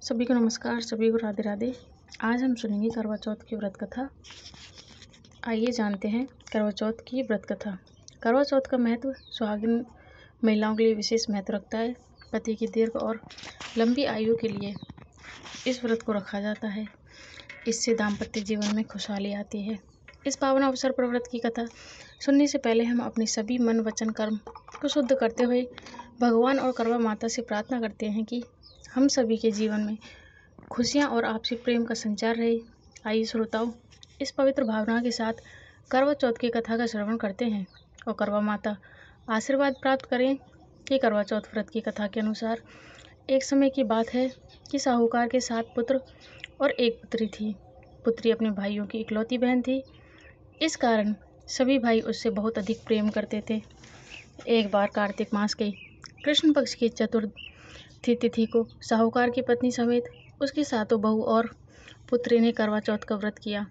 सभी को नमस्कार, सभी को राधे राधे। आज हम सुनेंगे करवा चौथ की व्रत कथा। आइए जानते हैं करवा चौथ की व्रत कथा। करवा चौथ का महत्व सुहागिन महिलाओं के लिए विशेष महत्व रखता है। पति की दीर्घ और लंबी आयु के लिए इस व्रत को रखा जाता है। इससे दाम्पत्य जीवन में खुशहाली आती है। इस पावन अवसर पर व्रत की कथा सुनने से पहले हम अपने सभी मन वचन कर्म को शुद्ध करते हुए भगवान और करवा माता से प्रार्थना करते हैं कि हम सभी के जीवन में खुशियाँ और आपसी प्रेम का संचार रहे। आइए श्रोताओं, इस पवित्र भावना के साथ करवा चौथ की कथा का श्रवण करते हैं और करवा माता आशीर्वाद प्राप्त करें कि करवा चौथ व्रत की कथा के अनुसार एक समय की बात है कि साहूकार के 7 पुत्र और एक पुत्री थी। पुत्री अपने भाइयों की इकलौती बहन थी। इस कारण सभी भाई उससे बहुत अधिक प्रेम करते थे। एक बार कार्तिक मास के कृष्ण पक्ष की चतुर्थी तिथि को साहूकार की पत्नी समेत उसकी 7 बहू और पुत्री ने करवा चौथ का व्रत किया।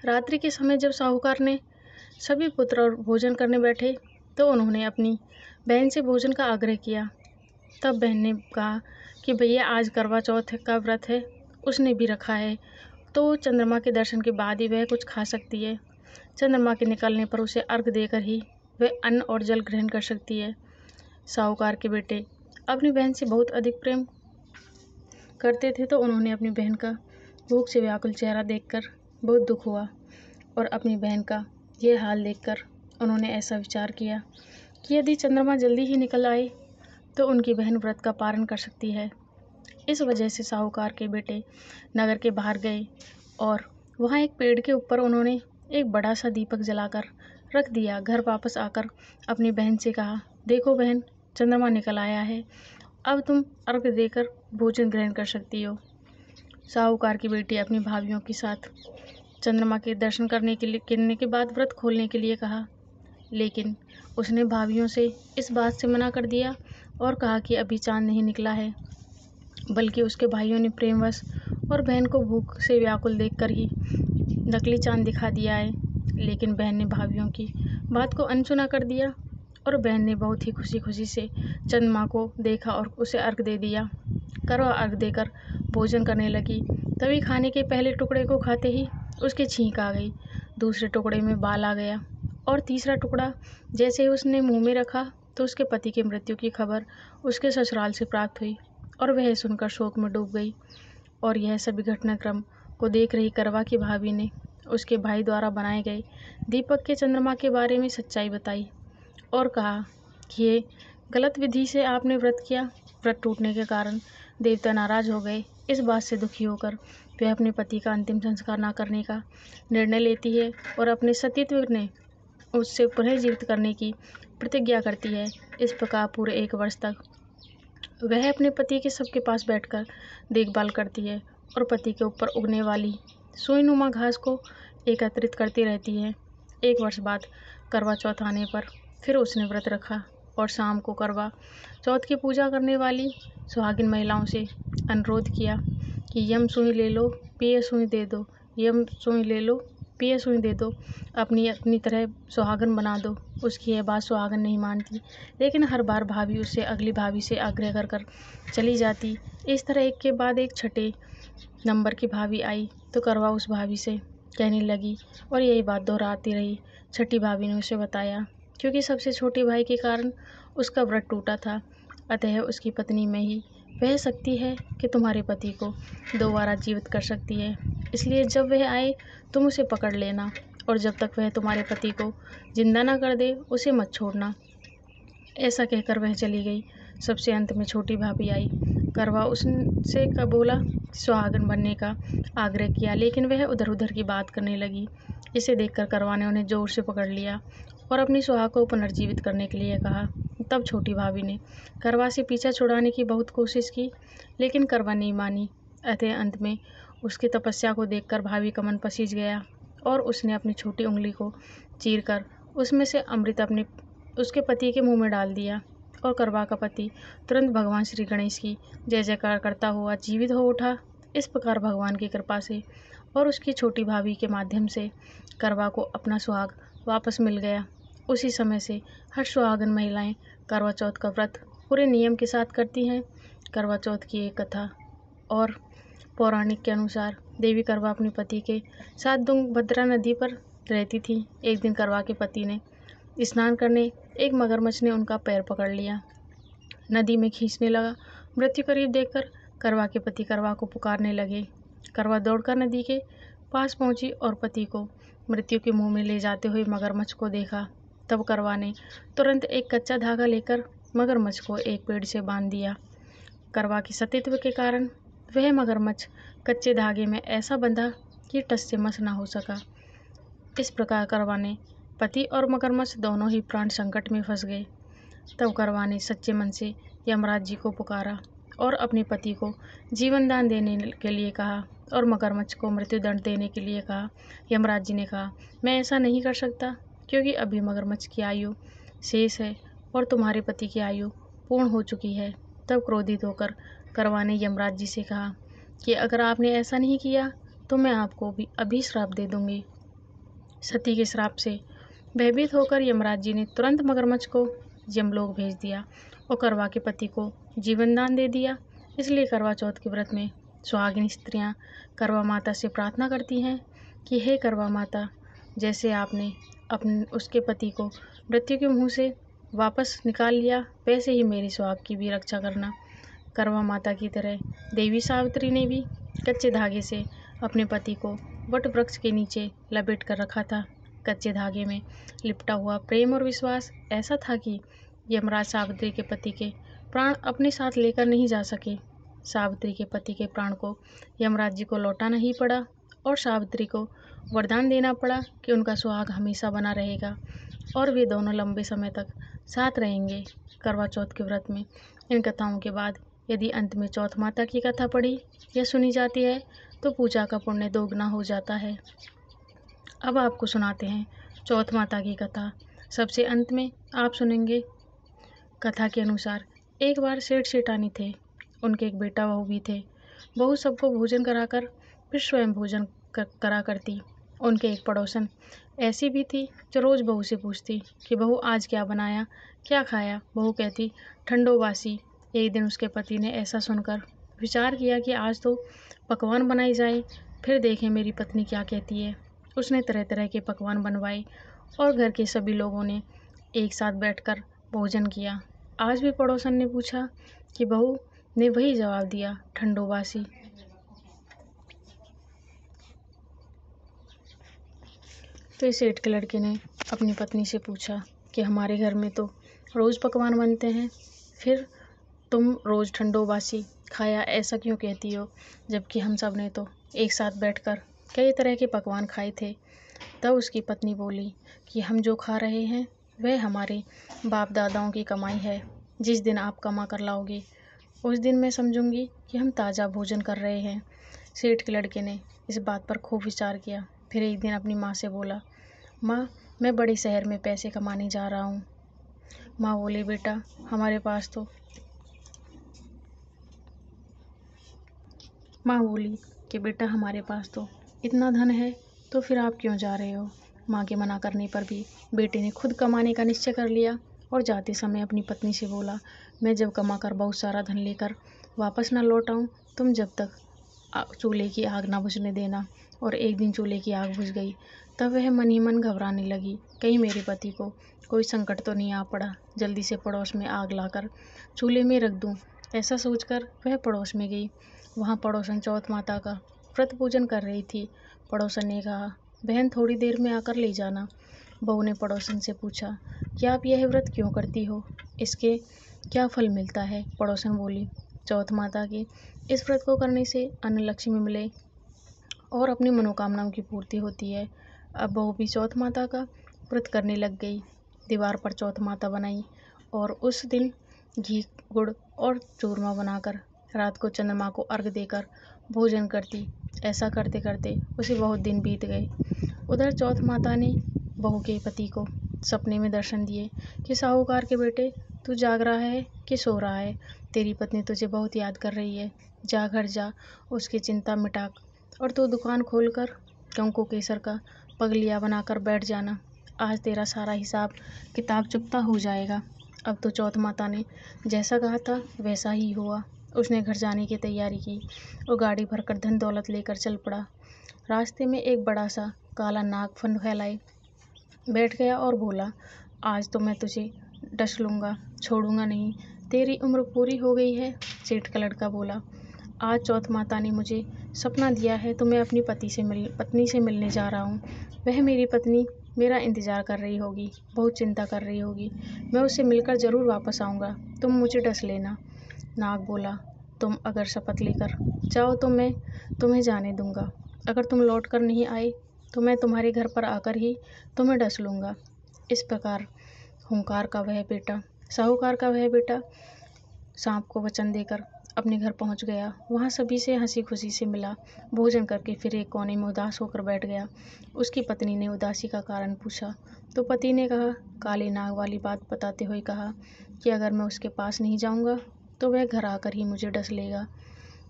रात्रि के समय जब साहूकार ने सभी पुत्र और भोजन करने बैठे तो उन्होंने अपनी बहन से भोजन का आग्रह किया। तब बहन ने कहा कि भैया आज करवा चौथ का व्रत है, उसने भी रखा है, तो चंद्रमा के दर्शन के बाद ही वह कुछ खा सकती है। चंद्रमा के निकलने पर उसे अर्घ देकर ही वह अन्न और जल ग्रहण कर सकती है। साहूकार के बेटे अपनी बहन से बहुत अधिक प्रेम करते थे, तो उन्होंने अपनी बहन का भूख से व्याकुल चेहरा देखकर बहुत दुख हुआ और अपनी बहन का यह हाल देखकर उन्होंने ऐसा विचार किया कि यदि चंद्रमा जल्दी ही निकल आए तो उनकी बहन व्रत का पारण कर सकती है। इस वजह से साहूकार के बेटे नगर के बाहर गए और वहाँ एक पेड़ के ऊपर उन्होंने एक बड़ा सा दीपक जलाकर रख दिया। घर वापस आकर अपनी बहन से कहा, देखो बहन, चंद्रमा निकल आया है, अब तुम अर्घ देकर भोजन ग्रहण कर सकती हो। साहूकार की बेटी अपनी भाभियों के साथ चंद्रमा के दर्शन करने के बाद व्रत खोलने के लिए कहा, लेकिन उसने भाभियों से इस बात से मना कर दिया और कहा कि अभी चांद नहीं निकला है। बल्कि उसके भाइयों ने प्रेमवश और बहन को भूख से व्याकुल देखकर ही नकली चांद दिखा दिया है। लेकिन बहन ने भाभियों की बात को अनसुना कर दिया और बहन ने बहुत ही खुशी से चंद्रमा को देखा और उसे अर्घ दे दिया। करवा अर्घ देकर भोजन करने लगी। तभी खाने के पहले टुकड़े को खाते ही उसकी छींक आ गई, दूसरे टुकड़े में बाल आ गया और तीसरा टुकड़ा जैसे ही उसने मुंह में रखा तो उसके पति की मृत्यु की खबर उसके ससुराल से प्राप्त हुई और वह सुनकर शोक में डूब गई। और यह सभी घटनाक्रम को देख रही करवा की भाभी ने उसके भाई द्वारा बनाए गए दीपक के चंद्रमा के बारे में सच्चाई बताई और कहा कि ये गलत विधि से आपने व्रत किया। व्रत टूटने के कारण देवता नाराज हो गए। इस बात से दुखी होकर वह अपने पति का अंतिम संस्कार न करने का निर्णय लेती है और अपने सतीत्व ने उससे पुनः जीवित करने की प्रतिज्ञा करती है। इस प्रकार पूरे 1 वर्ष तक वह अपने पति के सबके पास बैठकर देखभाल करती है और पति के ऊपर उगने वाली सुईनुमा घास को एकत्रित करती रहती है। 1 वर्ष बाद करवा चौथ आने पर फिर उसने व्रत रखा और शाम को करवा चौथ की पूजा करने वाली सुहागिन महिलाओं से अनुरोध किया कि यम सुई ले लो, पिए सुई दे दो, यम सुई ले लो, पिए सुई दे दो, अपनी तरह सुहागन बना दो। उसकी यह बात सुहागन नहीं मानती, लेकिन हर बार भाभी उससे अगली भाभी से आग्रह कर कर चली जाती। इस तरह एक के बाद एक छठे नंबर की भाभी आई तो करवा उस भाभी से कहने लगी और यही बात दोहराती रही। छठी भाभी ने उसे बताया क्योंकि सबसे छोटे भाई के कारण उसका व्रत टूटा था, अतः उसकी पत्नी में ही वह शक्ति है कि तुम्हारे पति को दोबारा जीवित कर सकती है। इसलिए जब वह आए तुम उसे पकड़ लेना और जब तक वह तुम्हारे पति को जिंदा ना कर दे उसे मत छोड़ना। ऐसा कहकर वह चली गई। सबसे अंत में छोटी भाभी आई। करवा उससे बोला सुहागन बनने का आग्रह किया, लेकिन वह उधर उधर की बात करने लगी। इसे देखकर करवा ने उन्हें जोर से पकड़ लिया और अपनी सुहाग को पुनर्जीवित करने के लिए कहा। तब छोटी भाभी ने करवा से पीछा छुड़ाने की बहुत कोशिश की, लेकिन करवा नहीं मानी। अतः अंत में उसकी तपस्या को देखकर भाभी का मन पसीज गया और उसने अपनी छोटी उंगली को चीरकर उसमें से अमृत उसके पति के मुंह में डाल दिया और करवा का पति तुरंत भगवान श्री गणेश की जय जयकार करता हुआ जीवित हो उठा। इस प्रकार भगवान की कृपा से और उसकी छोटी भाभी के माध्यम से करवा को अपना सुहाग वापस मिल गया। उसी समय से हर सुहागन महिलाएं करवा चौथ का व्रत पूरे नियम के साथ करती हैं। करवा चौथ की एक कथा और पौराणिक के अनुसार देवी करवा अपने पति के साथ तुंगभद्रा नदी पर रहती थी। एक दिन करवा के पति ने स्नान करने एक मगरमच्छ ने उनका पैर पकड़ लिया, नदी में खींचने लगा। मृत्यु करीब देखकर करवा के पति करवा को पुकारने लगे। करवा दौड़कर नदी के पास पहुंची और पति को मृत्यु के मुंह में ले जाते हुए मगरमच्छ को देखा। तब करवा ने तुरंत एक कच्चा धागा लेकर मगरमच्छ को एक पेड़ से बांध दिया। करवा के सतीत्व के कारण वह मगरमच्छ कच्चे धागे में ऐसा बंधा कि टस से मस ना हो सका। इस प्रकार करवा ने पति और मगरमच्छ दोनों ही प्राण संकट में फंस गए। तब करवा ने सच्चे मन से यमराज जी को पुकारा और अपने पति को जीवन दान देने के लिए कहा और मगरमच्छ को मृत्युदंड देने के लिए कहा। यमराज जी ने कहा, मैं ऐसा नहीं कर सकता क्योंकि अभी मगरमच्छ की आयु शेष है और तुम्हारे पति की आयु पूर्ण हो चुकी है। तब क्रोधित होकर करवा ने यमराज जी से कहा कि अगर आपने ऐसा नहीं किया तो मैं आपको भी अभी श्राप दे दूंगी। सती के श्राप से भयभीत होकर यमराज जी ने तुरंत मगरमच्छ को यमलोक भेज दिया और करवा के पति को जीवन दान दे दिया। इसलिए करवा चौथ के व्रत में सुहागिन स्त्रियां करवा माता से प्रार्थना करती हैं कि हे करवा माता, जैसे आपने अपने उसके पति को मृत्यु के मुंह से वापस निकाल लिया, वैसे ही मेरी सुहाग की भी रक्षा करना। करवा माता की तरह देवी सावित्री ने भी कच्चे धागे से अपने पति को वट वृक्ष के नीचे लपेट कर रखा था। कच्चे धागे में लिपटा हुआ प्रेम और विश्वास ऐसा था कि यमराज सावित्री के पति के प्राण अपने साथ लेकर नहीं जा सके। सावित्री के पति के प्राण को यमराज जी को लौटाना ही पड़ा और सावित्री को वरदान देना पड़ा कि उनका सुहाग हमेशा बना रहेगा और वे दोनों लंबे समय तक साथ रहेंगे। करवा चौथ के व्रत में इन कथाओं के बाद यदि अंत में चौथ माता की कथा पढ़ी या सुनी जाती है तो पूजा का पुण्य दोगुना हो जाता है। अब आपको सुनाते हैं चौथ माता की कथा। सबसे अंत में आप सुनेंगे। कथा के अनुसार एक बार सेठ सेठानी थे, उनके एक बेटा बहू भी थे। बहू सबको भोजन कराकर फिर स्वयं भोजन करा करती। उनके एक पड़ोसन ऐसी भी थी जो रोज़ बहू से पूछती कि बहू आज क्या बनाया, क्या खाया। बहू कहती ठंडो बासी। एक दिन उसके पति ने ऐसा सुनकर विचार किया कि आज तो पकवान बनाई जाए, फिर देखें मेरी पत्नी क्या कहती है। उसने तरह तरह के पकवान बनवाए और घर के सभी लोगों ने एक साथ बैठकर भोजन किया। आज भी पड़ोसन ने पूछा कि बहू ने वही जवाब दिया, ठंडो बासी। तो इस सेठ के लड़के ने अपनी पत्नी से पूछा कि हमारे घर में तो रोज़ पकवान बनते हैं, फिर तुम रोज़ ठंडो बासी खाया ऐसा क्यों कहती हो, जबकि हम सब ने तो एक साथ बैठकर कई तरह के पकवान खाए थे। तब उसकी पत्नी बोली कि हम जो खा रहे हैं वह हमारे बाप दादाओं की कमाई है। जिस दिन आप कमा कर लाओगे उस दिन मैं समझूंगी कि हम ताज़ा भोजन कर रहे हैं। सेठ के लड़के ने इस बात पर खूब विचार किया। फिर एक दिन अपनी माँ से बोला, माँ मैं बड़े शहर में पैसे कमाने जा रहा हूँ। माँ बोली, बेटा हमारे पास तो माँ बोली कि बेटा हमारे पास तो इतना धन है, तो फिर आप क्यों जा रहे हो। माँ के मना करने पर भी बेटे ने खुद कमाने का निश्चय कर लिया और जाते समय अपनी पत्नी से बोला, मैं जब कमा कर बहुत सारा धन लेकर वापस ना लौट आऊँ, तुम जब तक चूल्हे की आग ना बुझने देना। और एक दिन चूल्हे की आग बुझ गई, तब वह मन ही मन घबराने लगी, कहीं मेरे पति को कोई संकट तो नहीं आ पड़ा। जल्दी से पड़ोस में आग लाकर चूल्हे में रख दूँ, ऐसा सोचकर वह पड़ोस में गई। वहाँ पड़ोसन चौथ माता का व्रत पूजन कर रही थी। पड़ोसन ने कहा, बहन थोड़ी देर में आकर ले जाना। बहू ने पड़ोसन से पूछा, क्या आप यह व्रत क्यों करती हो, इसके क्या फल मिलता है। पड़ोसन बोली, चौथ माता के इस व्रत को करने से अन्न लक्ष्मी मिले और अपनी मनोकामनाओं की पूर्ति होती है। अब बहू भी चौथ माता का व्रत करने लग गई। दीवार पर चौथ माता बनाई और उस दिन घी गुड़ और चूरमा बनाकर रात को चंद्रमा को अर्घ देकर भोजन करती। ऐसा करते करते उसे बहुत दिन बीत गए। उधर चौथ माता ने बहू के पति को सपने में दर्शन दिए कि साहूकार के बेटे, तू जाग रहा है कि सो रहा है, तेरी पत्नी तुझे बहुत याद कर रही है, जा घर जा, उसकी चिंता मिटा और तू दुकान खोलकर कंकु केसर का पगलिया बनाकर बैठ जाना। आज तेरा सारा हिसाब किताब चुकता हो जाएगा। अब तो चौथ माता ने जैसा कहा था वैसा ही हुआ उसने घर जाने की तैयारी की और गाड़ी भरकर धन दौलत लेकर चल पड़ा। रास्ते में एक बड़ा सा काला नाग फन फैलाए बैठ गया और बोला, आज तो मैं तुझे डस लूँगा, छोड़ूंगा नहीं, तेरी उम्र पूरी हो गई है। सेठ का लड़का बोला, आज चौथ माता ने मुझे सपना दिया है तो मैं अपनी पत्नी से मिलने जा रहा हूँ। वह मेरी पत्नी मेरा इंतज़ार कर रही होगी, बहुत चिंता कर रही होगी। मैं उससे मिलकर ज़रूर वापस आऊँगा, तुम मुझे डस लेना। नाग बोला, तुम अगर शपथ लेकर जाओ तो मैं तुम्हें जाने दूंगा, अगर तुम लौट कर नहीं आए तो मैं तुम्हारे घर पर आकर ही तुम्हें डस लूँगा। इस प्रकार साहूकार का वह बेटा सांप को वचन देकर अपने घर पहुंच गया। वहां सभी से हंसी खुशी से मिला, भोजन करके फिर एक कोने में उदास होकर बैठ गया। उसकी पत्नी ने उदासी का कारण पूछा तो पति ने कहा, काले नाग वाली बात बताते हुए कहा कि अगर मैं उसके पास नहीं जाऊंगा तो वह घर आकर ही मुझे डस लेगा।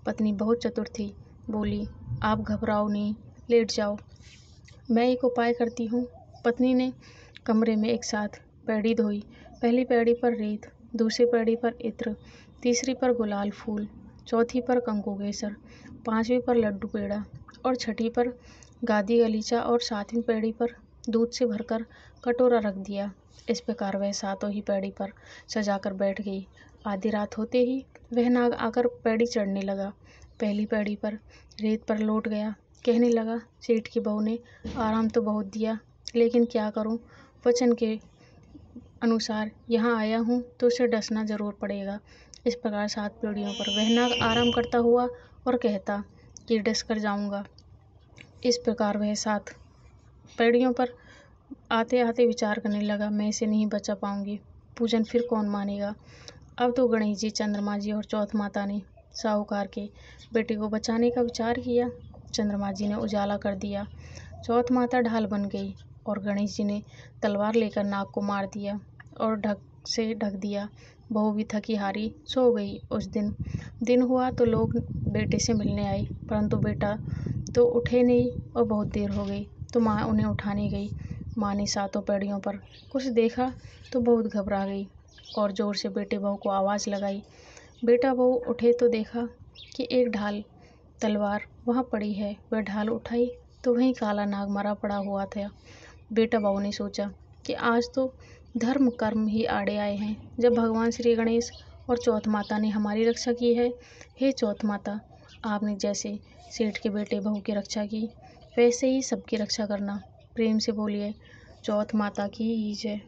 पत्नी बहुत चतुर थी, बोली, आप घबराओ नहीं, लेट जाओ, मैं एक उपाय करती हूँ। पत्नी ने कमरे में एक साथ पैड़ी धोई। पहली पैड़ी पर रेत, दूसरी पैड़ी पर इत्र, तीसरी पर गुलाल फूल, चौथी पर कंकु केसर, पांचवी पर लड्डू पेड़ा और छठी पर गादी गलीचा और सातवीं पैड़ी पर दूध से भरकर कटोरा रख दिया। इस प्रकार वह सातों ही पैड़ी पर सजाकर बैठ गई। आधी रात होते ही वह नाग आकर पैड़ी चढ़ने लगा। पहली पैड़ी पर रेत पर लौट गया, कहने लगा, सेठ की बहू ने आराम तो बहुत दिया, लेकिन क्या करूं, वचन के अनुसार यहाँ आया हूँ तो उसे डसना जरूर पड़ेगा। इस प्रकार 7 पीढ़ियों पर वह नाग आराम करता हुआ और कहता कि डस कर जाऊंगा। इस प्रकार वह 7 पीढ़ियों पर आते आते विचार करने लगा, मैं इसे नहीं बचा पाऊंगी, पूजन फिर कौन मानेगा। अब तो गणेश जी, चंद्रमा जी और चौथ माता ने साहूकार के बेटे को बचाने का विचार किया। चंद्रमा जी ने उजाला कर दिया, चौथ माता ढाल बन गई और गणेश जी ने तलवार लेकर नाग को मार दिया और ढक दिया। बहू भी थकी हारी सो गई। उस दिन हुआ तो लोग बेटे से मिलने आए, परंतु बेटा तो उठे नहीं और बहुत देर हो गई तो माँ उन्हें उठाने गई। माँ ने 7 पैड़ियों पर कुछ देखा तो बहुत घबरा गई और जोर से बेटे बहू को आवाज़ लगाई। बेटा बहू उठे तो देखा कि एक ढाल तलवार वहाँ पड़ी है। वह ढाल उठाई तो वहीं काला नाग मरा पड़ा हुआ था। बेटा बहू ने सोचा कि आज तो धर्म कर्म ही आड़े आए हैं, जब भगवान श्री गणेश और चौथ माता ने हमारी रक्षा की है। हे चौथ माता, आपने जैसे सेठ के बेटे बहू की रक्षा की, वैसे ही सबकी रक्षा करना। प्रेम से बोलिए, चौथ माता की जय।